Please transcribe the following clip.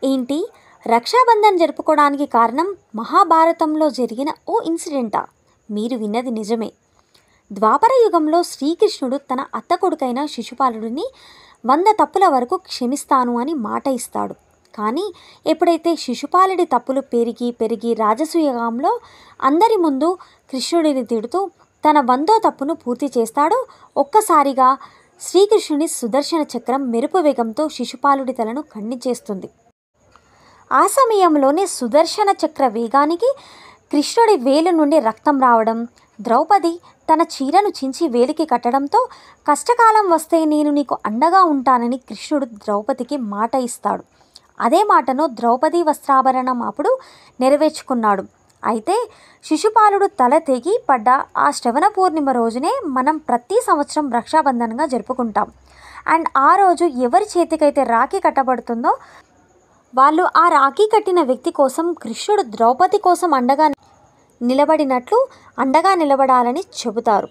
ఏంటి, రక్షాబంధన్ జరుపుకోవడానికి కారణం మహాభారతంలో జరిగిన ఓ ఇన్సిడెంటా? మీరు విన్నది నిజమే. ద్వాపర యుగంలో శ్రీకృష్ణుడు తన అత్త కొడుకైన శిశుపాలుడిని 100 తప్పుల వరకు క్షమిస్తాను అని మాట ఇస్తాడు. కానీ ఎప్పుడైతే శిశుపాలుడి తప్పులు పెరిగి పెరిగి రాజసూయకంలో అందరి ముందు కృష్ణుడిని తిడుతూ తన 100వ తప్పును పూర్తి చేస్తాడో ఒక్కసారిగా శ్రీకృష్ణుని సుదర్శన చక్రం మెరుపు వేగంతో శిశుపాలుడి తలను ఖండించేస్తుంది. ఆ సమయంలోనే సుదర్శన చక్ర వేగానికి కృష్ణుడి వేలు నుండి రక్తం రావడం, ద్రౌపది తన చీరను చించి వేలికి కట్టడంతో కష్టకాలం వస్తే నేను నీకు అండగా ఉంటానని కృష్ణుడు ద్రౌపదికి మాట ఇస్తాడు. అదే మాటను ద్రౌపది వస్త్రాభరణం అప్పుడు నెరవేర్చుకున్నాడు. అయితే శిశుపాలుడు తల తెగి పడ్డ ఆ శ్రవణ పూర్ణిమ రోజునే మనం ప్రతి సంవత్సరం రక్షాబంధనంగా జరుపుకుంటాం. అండ్ ఆ రోజు ఎవరి చేతికైతే రాఖీ కట్టబడుతుందో వాళ్ళు ఆ రాఖీ కట్టిన వ్యక్తి కోసం కృష్ణుడు ద్రౌపది కోసం అండగా నిలబడినట్లు అండగా నిలబడాలని చెబుతారు.